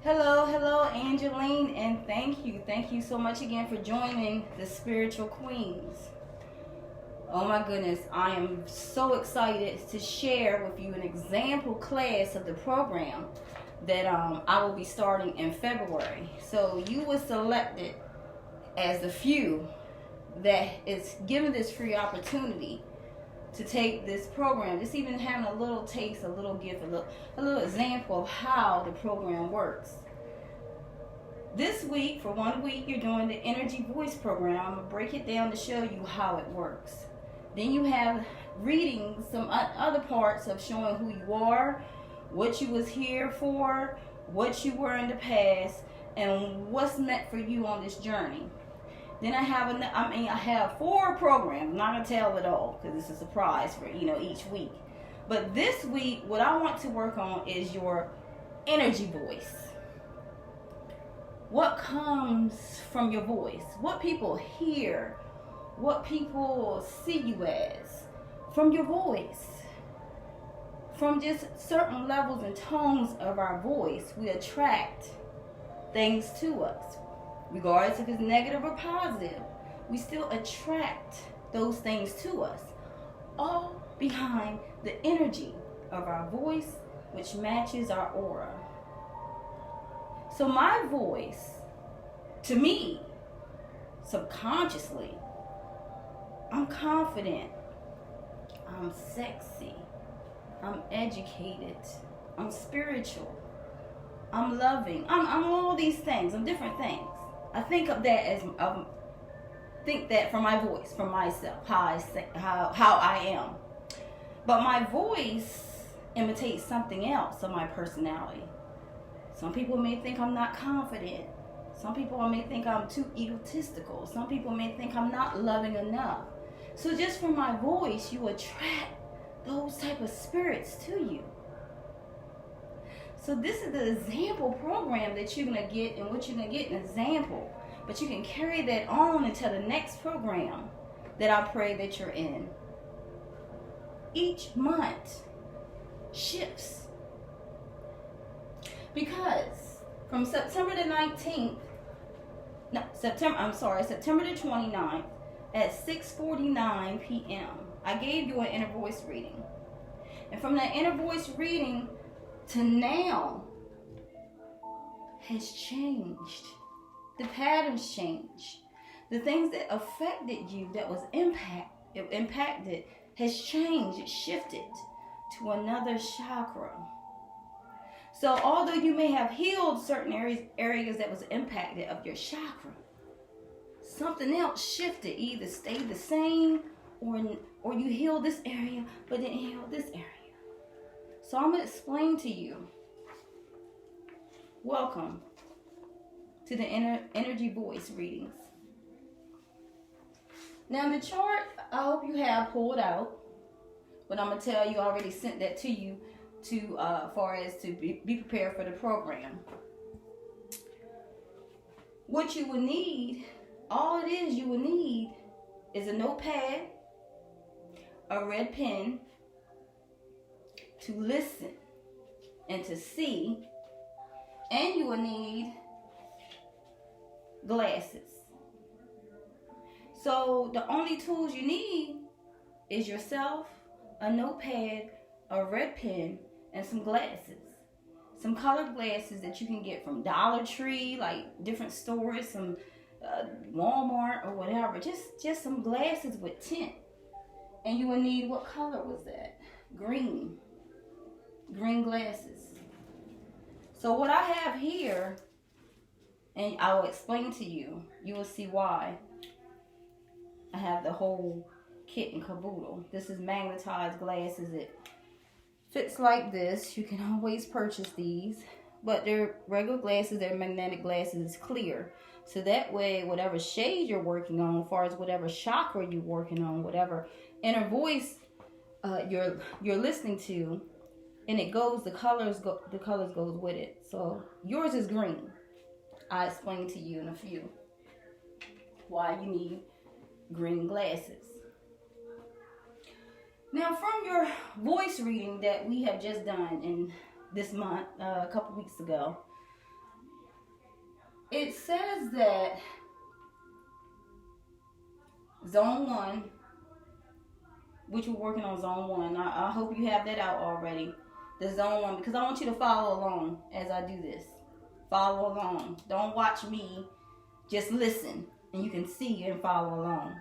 Hello, Angeline, and thank you. Thank you so much again for joining the Spiritual Queens. Oh my goodness, I am so excited to share with you an example class of the program that I will be starting in February. So you were selected as the few that is given this free opportunity to take this program, just even having a little taste, a little gift, a little example of how the program works. This week, for 1 week, you're doing the Energy Voice program. I'm going to break it down to show you how it works. Then you have reading some other parts of showing who you are, what you was here for, what you were in the past, and what's meant for you on this journey. Then I have 4 programs. I'm not going to tell it all because it's a surprise for each week. But this week, what I want to work on is your energy voice. What comes from your voice? What people hear? What people see you as? From your voice. From just certain levels and tones of our voice, we attract things to us. Regardless if it's negative or positive, we still attract those things to us. All behind the energy of our voice, which matches our aura. So my voice, to me, subconsciously, I'm confident, I'm sexy, I'm educated, I'm spiritual, I'm loving, I'm all these things, I'm different things. I think of that as from my voice, from myself, how I am. But my voice imitates something else of my personality. Some people may think I'm not confident. Some people may think I'm too egotistical. Some people may think I'm not loving enough. So just from my voice, you attract those type of spirits to you. So this is the example program that you're going to get, and what you're going to get an example. But you can carry that on into the next program that I pray that you're in. Each month shifts. Because from September the 29th at 6:49 p.m., I gave you an inner voice reading. And from that inner voice reading to now has changed. The patterns changed. The things that affected you, that was impacted, has changed. It shifted to another chakra. So although you may have healed certain areas that was impacted of your chakra, something else shifted, either stayed the same or you healed this area but didn't heal this area. So I'm going to explain to you. Welcome to the energy voice readings. Now the chart, I hope you have pulled out, but I'm going to tell you, I already sent that to you far as to be prepared for the program. What you will need, all it is you will need is a notepad, a red pen, to listen and to see, and you will need glasses. So the only tools you need is yourself, a notepad, a red pen, and some glasses. Some colored glasses that you can get from Dollar Tree, like different stores, some Walmart or whatever. Just some glasses with tint. And you will need, what color was that? Green glasses. So what I have here, and I will explain to you, you will see why I have the whole kit and caboodle. This is magnetized glasses. It fits like this. You can always purchase these, but they're regular glasses. They're magnetic glasses. It's clear, so that way whatever shade you're working on, as far as whatever chakra you're working on, whatever inner voice you're listening to, and it goes, the colors goes with it. So yours is green. I explain to you in a few why you need green glasses. Now, from your voice reading that we have just done in this month, a couple weeks ago, it says that zone 1, which we're working on zone 1. I hope you have that out already. The zone 1, because I want you to follow along as I do this. Follow along. Don't watch me. Just listen, and you can see and follow along.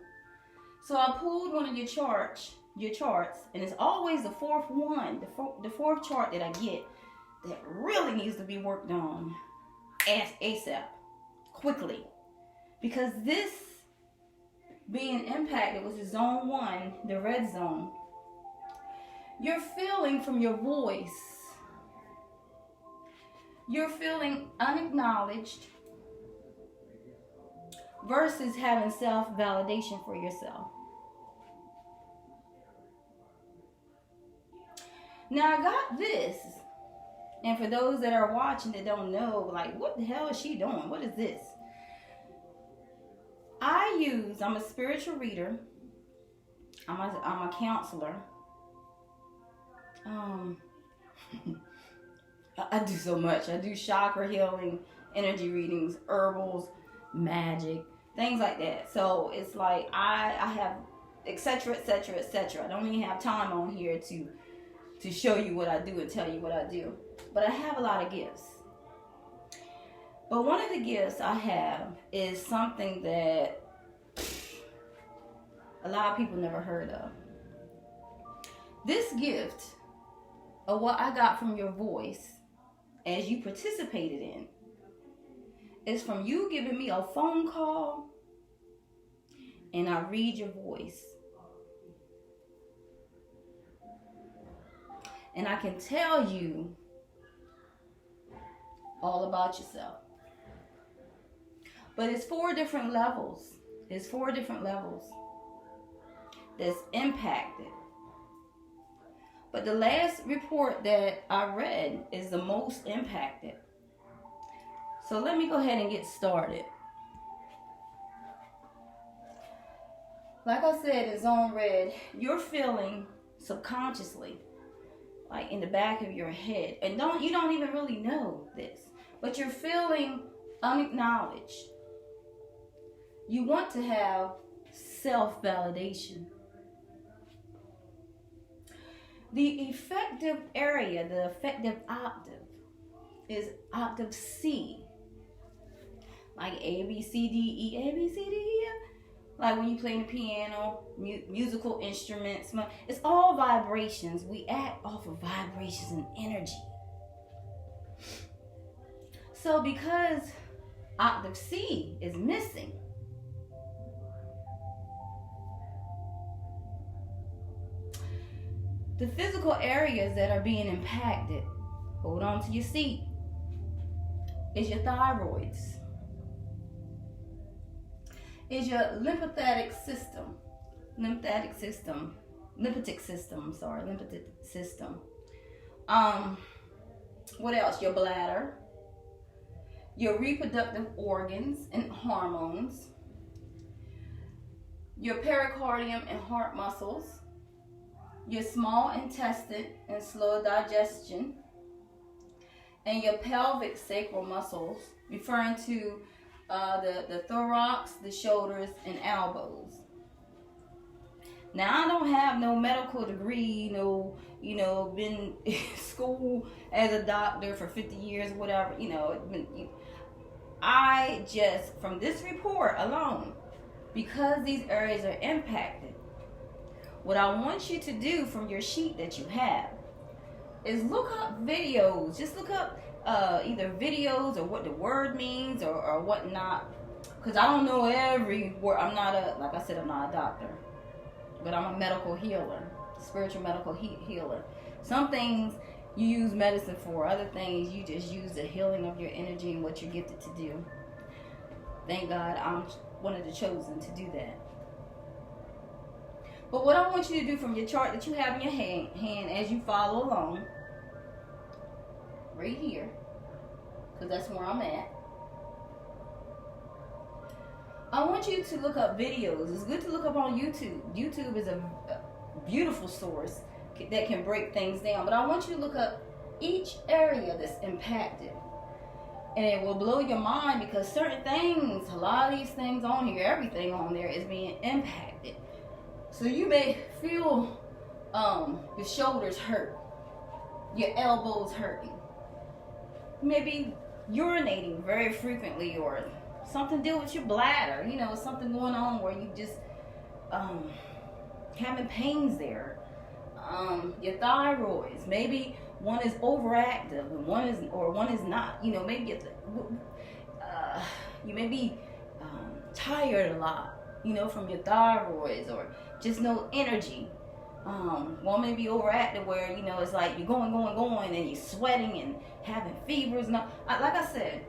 So I pulled one of your charts, and it's always the fourth one, the fourth chart that I get that really needs to be worked on ASAP, quickly. Because this being impacted with the zone 1, the red zone, you're feeling from your voice, you're feeling unacknowledged versus having self-validation for yourself. Now I got this, and for those that are watching that don't know, like, what the hell is she doing? What is this? I'm a spiritual reader. I'm a counselor. I do so much. I do chakra healing, energy readings, herbals, magic, things like that. So it's like I have etc. I don't even have time on here to show you what I do and tell you what I do. But I have a lot of gifts. But one of the gifts I have is something that a lot of people never heard of. This gift of what I got from your voice as you participated in is from you giving me a phone call and I read your voice. And I can tell you all about yourself. But it's 4 different levels. It's 4 different levels that's impacted. But the last report that I read is the most impacted. So let me go ahead and get started. Like I said, it's on red. You're feeling subconsciously, like in the back of your head, and you don't even really know this, but you're feeling unacknowledged. You want to have self-validation. The effective area, the effective octave, is octave C. Like A, B, C, D, E, A, B, C, D, E. Like when you play the piano, musical instruments. It's all vibrations. We act off of vibrations and energy. So because octave C is missing, the physical areas that are being impacted, hold on to your seat, is your thyroids, is your lymphatic system. What else? Your bladder, your reproductive organs and hormones, your pericardium and heart muscles, your small intestine and slow digestion, and your pelvic sacral muscles, referring to the thorax, the shoulders, and elbows. Now, I don't have no medical degree, been in school as a doctor for 50 years, whatever, I just, from this report alone, because these areas are impacted, what I want you to do from your sheet that you have is look up videos. Just look up either videos or what the word means or whatnot. Because I don't know every word. Like I said, I'm not a doctor. But I'm a medical healer, spiritual medical healer. Some things you use medicine for. Other things you just use the healing of your energy and what you're gifted to do. Thank God I'm one of the chosen to do that. But what I want you to do from your chart that you have in your hand as you follow along, right here, because that's where I'm at, I want you to look up videos. It's good to look up on YouTube. YouTube is a beautiful source that can break things down. But I want you to look up each area that's impacted. And it will blow your mind because certain things, a lot of these things on here, everything on there is being impacted. So you may feel your shoulders hurt, your elbows hurting. You may be urinating very frequently, or something to do with your bladder. You know, something going on where you just having pains there. Your thyroids, maybe one is overactive and one is not. You know, maybe you may be tired a lot, you know, from your thyroids, or just no energy. One may be overactive where, you know, it's like you're going, and you're sweating and having fevers. And like I said,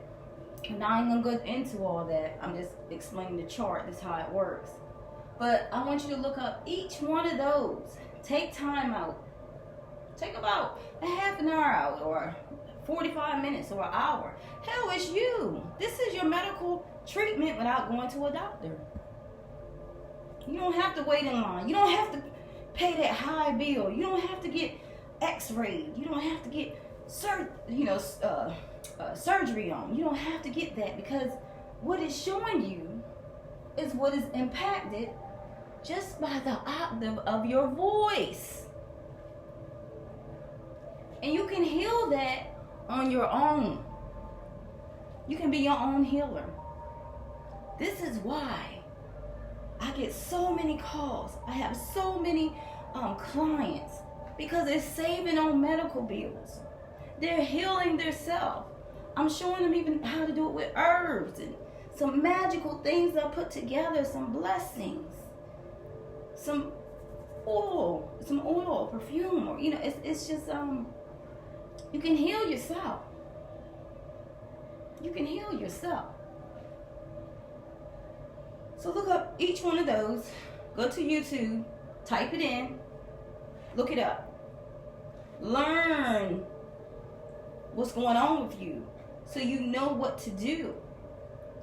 now I ain't gonna go into all that. I'm just explaining the chart. That's how it works. But I want you to look up each one of those. Take time out. Take about a half an hour out, or 45 minutes, or an hour. Hell, it's you. This is your medical treatment without going to a doctor. You don't have to wait in line. You don't have to pay that high bill. You don't have to get x-rayed. You don't have to get surgery on. You don't have to get that, because what it's showing you is what is impacted just by the octave of your voice. And you can heal that on your own. You can be your own healer. This is why I get so many calls. I have so many clients, because they're saving on medical bills. They're healing themselves. I'm showing them even how to do it with herbs and some magical things I put together, some blessings, some oil, perfume, or you know, it's just you can heal yourself. You can heal yourself. So look up each one of those. Go to YouTube, type it in, look it up. Learn what's going on with you so you know what to do.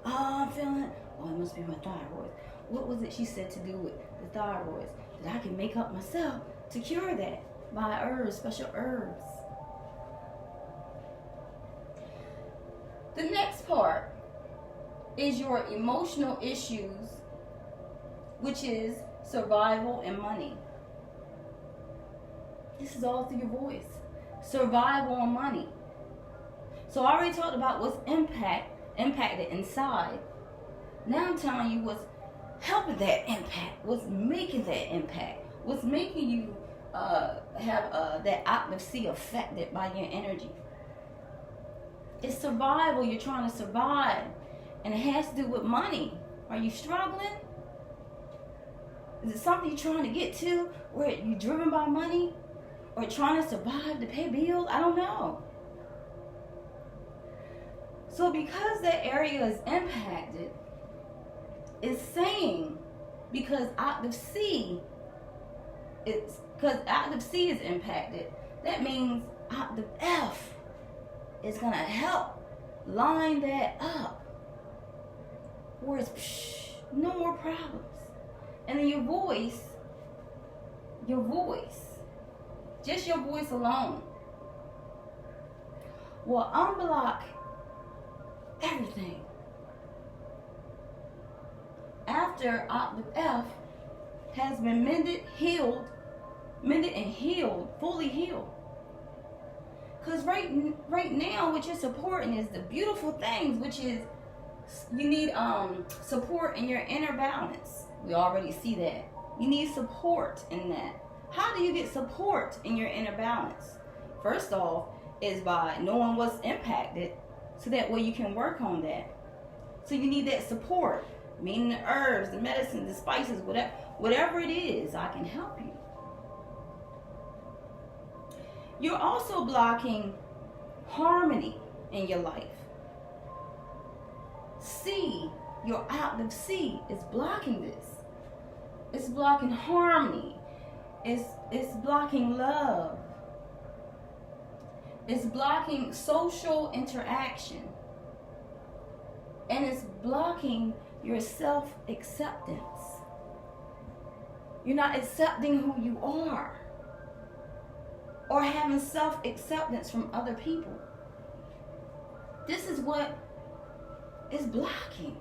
Oh, I'm feeling, it must be my thyroid. What was it she said to do with the thyroids? That I can make up myself to cure that by herbs, special herbs. The next part is your emotional issues, which is survival and money. This is all through your voice. Survival and money. So I already talked about what's impacted inside. Now I'm telling you what's helping that impact, what's making that impact, what's making you have that octave C affected by your energy. It's survival. You're trying to survive, and it has to do with money. Are you struggling? Is it something you're trying to get to where you're driven by money, or trying to survive to pay bills? I don't know. So because that area is impacted, it's saying because octave C is impacted, that means octave F is going to help line that up where it's no more problems. And then your voice, just your voice alone will unblock everything. After octave F has been mended and healed, fully healed. Because right now what you're supporting is the beautiful things, which is you need support in your inner balance. We already see that. You need support in that. How do you get support in your inner balance? First off is by knowing what's impacted, so that way you can work on that. So you need that support, meaning the herbs, the medicine, the spices, whatever it is, I can help you. You're also blocking harmony in your life. C, your octave C is blocking this. It's blocking harmony. It's blocking love. It's blocking social interaction. And it's blocking your self-acceptance. You're not accepting who you are, or having self-acceptance from other people. This is what is blocking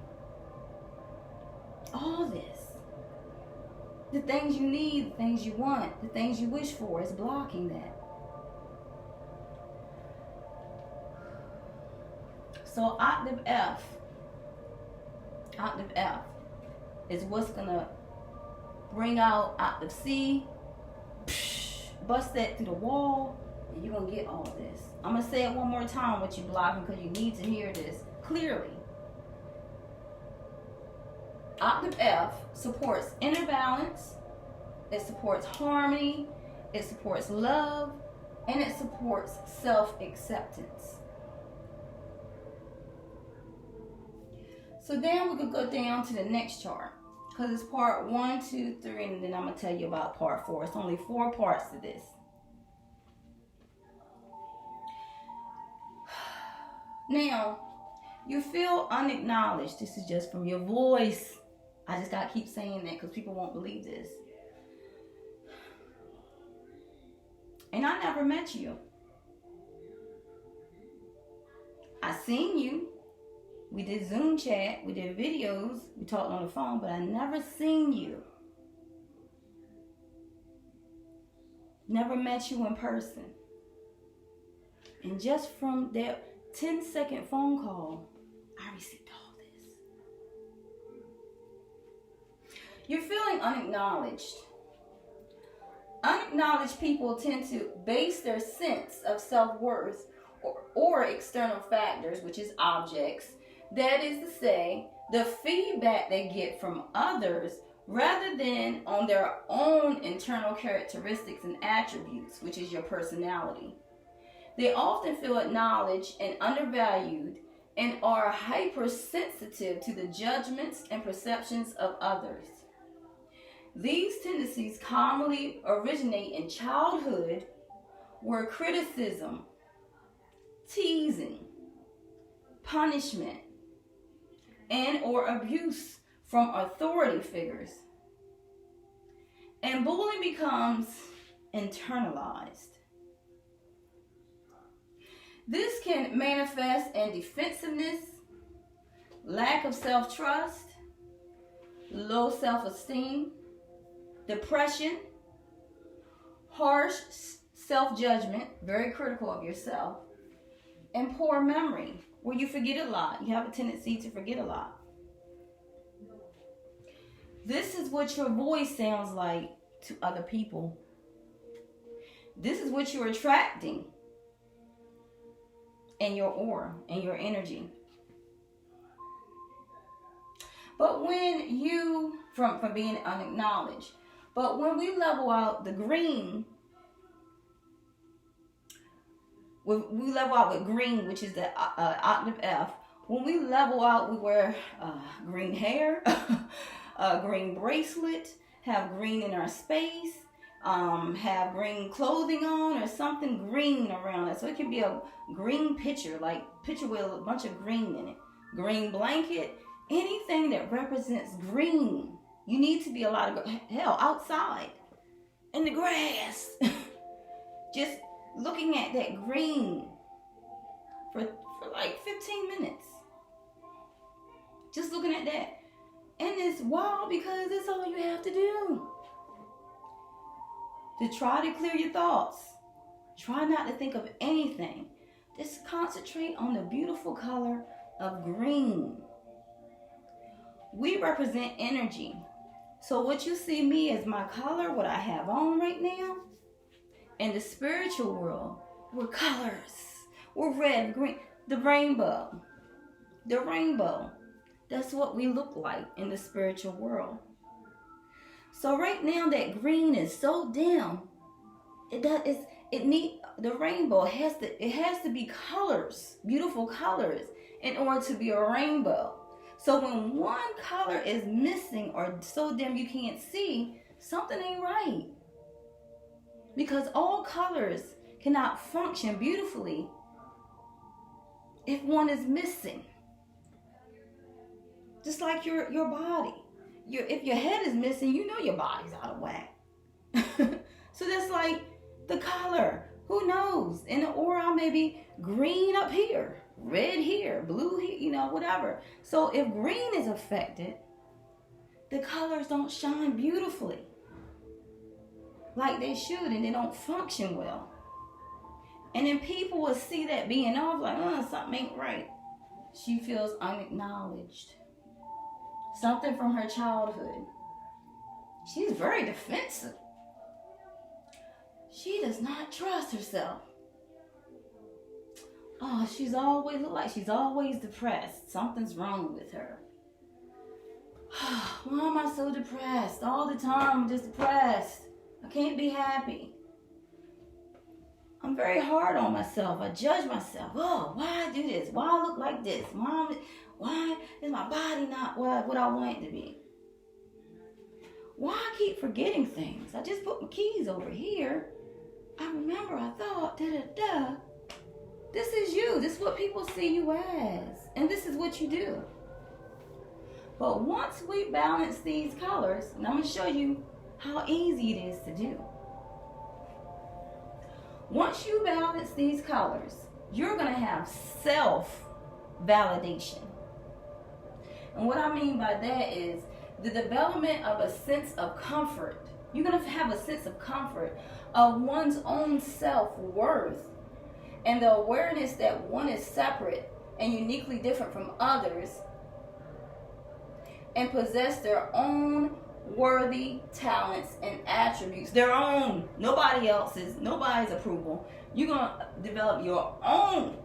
all this. The things you need, the things you want, the things you wish for is blocking that. So octave F is what's going to bring out octave C, bust that through the wall, and you're going to get all this. I'm going to say it one more time what you're blocking because you need to hear this clearly. Octave F supports inner balance, it supports harmony, it supports love, and it supports self-acceptance. So then we could go down to the next chart because it's part 1, 2, 3, and then I'm going to tell you about part 4. It's only 4 parts to this. Now, you feel unacknowledged. This is just from your voice. I just got to keep saying that because people won't believe this. And I never met you. I seen you. We did Zoom chat. We did videos. We talked on the phone, but I never seen you. Never met you in person. And just from that 10-second phone call, I received all this. You're feeling unacknowledged. Unacknowledged people tend to base their sense of self-worth or external factors, which is objects. That is to say, the feedback they get from others rather than on their own internal characteristics and attributes, which is your personality. They often feel acknowledged and undervalued and are hypersensitive to the judgments and perceptions of others. These tendencies commonly originate in childhood, where criticism, teasing, punishment, and or abuse from authority figures. And bullying becomes internalized. This can manifest in defensiveness, lack of self-trust, low self-esteem, depression, harsh self-judgment, very critical of yourself, and poor memory, where you forget a lot. You have a tendency to forget a lot. This is what your voice sounds like to other people. This is what you're attracting in your aura, in your energy. But when you, from being unacknowledged, but when we level out the green, we level out with green, which is the octave F. When we level out, we wear green hair, a green bracelet, have green in our space, have green clothing on or something green around it. So it can be a green picture, like picture with a bunch of green in it. Green blanket, anything that represents green. You need to be a lot of, hell, outside, in the grass. Just looking at that green for like 15 minutes. Just looking at that. And it's wild because it's all you have to do. To try to clear your thoughts. Try not to think of anything. Just concentrate on the beautiful color of green. We represent energy. So what you see me as my color, what I have on right now, in the spiritual world, we're colors. We're red, green, the rainbow. The rainbow. That's what we look like in the spiritual world. So right now that green is so dim. The rainbow has to be colors, beautiful colors, in order to be a rainbow. So when one color is missing or so dim you can't see, something ain't right. Because all colors cannot function beautifully if one is missing. Just like your body. If your head is missing, you know your body's out of whack. So that's like the color. Who knows? In the aura, maybe green up here. red here, blue here, you know, whatever. So if green is affected, the colors don't shine beautifully like they should, and they don't function well. And then people will see that being off, like, something ain't right. She feels unacknowledged. Something from her childhood. She's very defensive. She does not trust herself. Oh, she's always like she's always depressed. Something's wrong with her. Why am I so depressed? All the time I'm just depressed. I can't be happy. I'm very hard on myself. I judge myself. Oh, why I do this? Why I look like this? Why is my body not what I want it to be? Why I keep forgetting things? I just put my keys over here. I remember I thought, This is you. This is what people see you as. And this is what you do. But once we balance these colors, and I'm going to show you how easy it is to do. Once you balance these colors, you're going to have self-validation. And what I mean by that is the development of a sense of comfort. You're going to have a sense of comfort of one's own self-worth and the awareness that one is separate and uniquely different from others and possess their own worthy talents and attributes. Their own. Nobody else's. Nobody's approval. You're going to develop your own.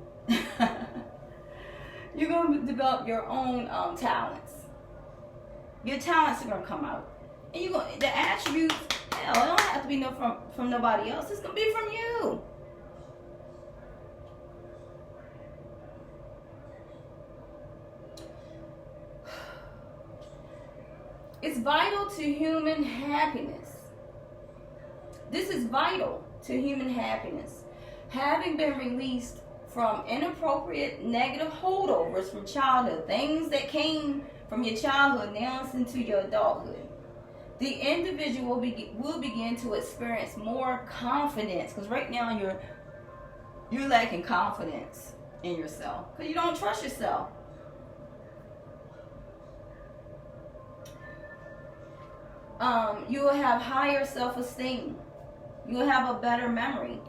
You're going to develop your own talents. Your talents are going to come out. And the attributes, hell, it don't have to be from nobody else. It's going to be from you. It's vital to human happiness. This is vital to human happiness. Having been released from inappropriate negative holdovers from childhood, things that came from your childhood now into your adulthood, the individual will begin to experience more confidence. Because right now you're lacking confidence in yourself because you don't trust yourself. You will have higher self-esteem. You will have a better memory.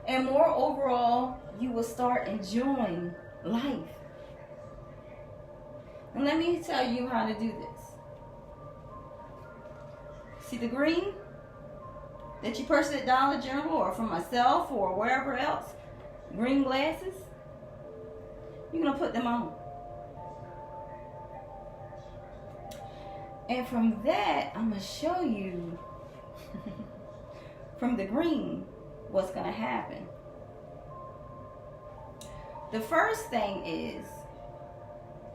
And more overall, you will start enjoying life. And let me tell you how to do this. See the green that you purchased at Dollar General or from myself or wherever else? Green glasses. You're going to put them on. And from that, I'm going to show you from the green what's going to happen. The first thing is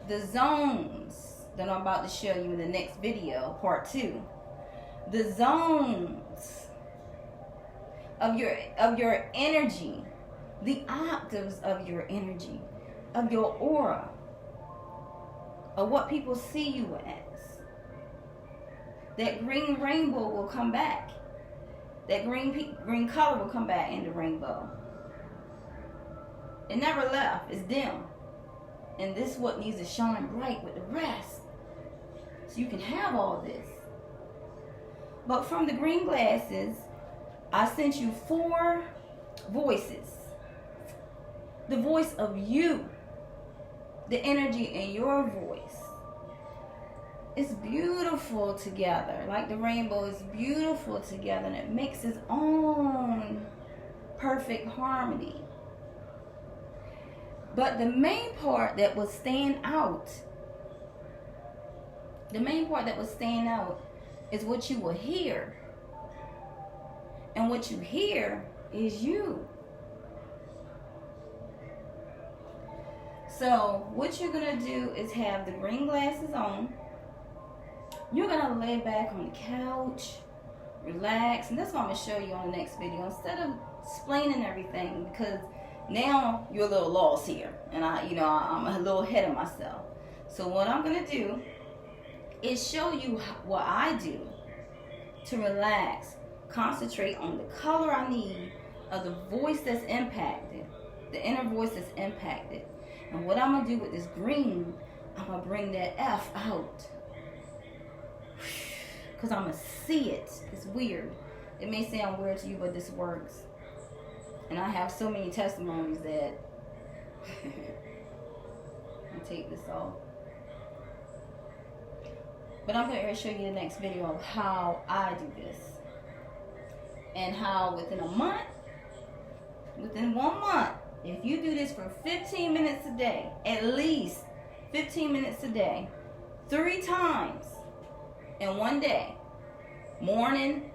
the zones that I'm about to show you in the next video, part 2. The zones of your energy, the octaves of your energy, of your aura, of what people see you as. That green rainbow will come back. That green color will come back in the rainbow. It never left. It's dim. And this is what needs to shine bright with the rest. So you can have all this. But from the green glasses, I sent you 4 voices. The voice of you. The energy in your voice. It's beautiful together. Like the rainbow is beautiful together. And it makes its own perfect harmony. But the main part that will stand out, is what you will hear. And what you hear is you. So what you're going to do is have the green glasses on. You're going to lay back on the couch, relax, and that's what I'm going to show you on the next video. Instead of explaining everything, because now you're a little lost here, and I'm a little ahead of myself. So what I'm going to do is show you what I do to relax, concentrate on the color I need of the voice that's impacted, The inner voice is impacted. And what I'm going to do with this green, I'm going to bring that F out. Because I'm going to see it. It's weird. It may sound weird to you, but this works. And I have so many testimonies that... I'll take this off. But I'm going to show you the next video of how I do this. And how within a month, within 1 month, if you do this for 15 minutes a day, at least 15 minutes a day, 3 times in one day, morning,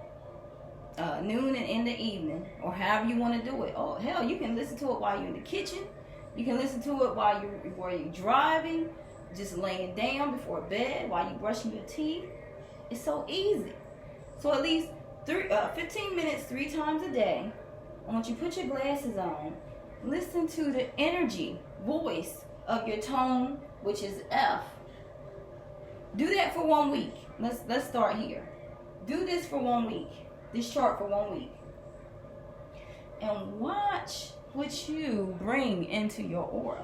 noon, and in the evening, or however you want to do it. Oh, hell, you can listen to it while you're in the kitchen. You can listen to it while you're driving, just laying down before bed, while you're brushing your teeth. It's so easy. So at least 15 minutes 3 times a day. And once you put your glasses on, listen to the energy voice of your tone, which is F. Do that for 1 week. Let's start here. Do this for 1 week. This chart for 1 week. And watch what you bring into your aura.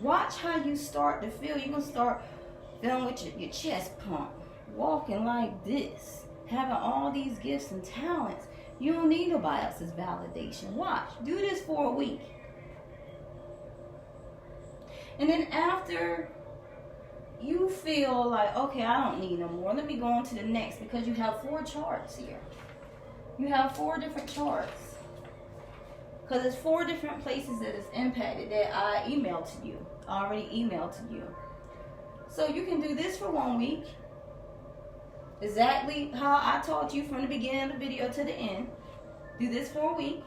Watch how you start to feel. You're going to start feeling with your chest pump. Walking like this. Having all these gifts and talents. You don't need nobody else's validation. Watch. Do this for a week. And then after you feel like, okay, I don't need no more, let me go on to the next, because you have 4 charts here. You have 4 different charts. Because it's 4 different places that is impacted that I emailed to you. I already emailed to you. So you can do this for 1 week. Exactly how I taught you from the beginning of the video to the end. Do this for a week.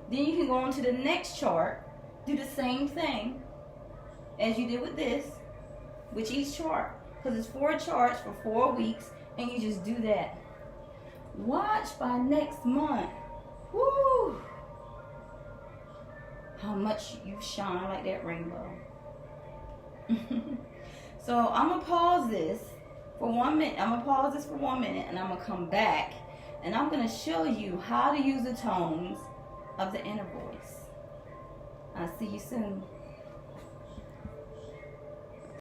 Then you can go on to the next chart. Do the same thing as you did with this, with each chart. Because it's 4 charts for 4 weeks, and you just do that. Watch by next month. Woo! How much you shine like that rainbow. So I'm going to pause this for 1 minute. I'm going to pause this for 1 minute, and I'm going to come back, and I'm going to show you how to use the tones of the inner voice. I'll see you soon.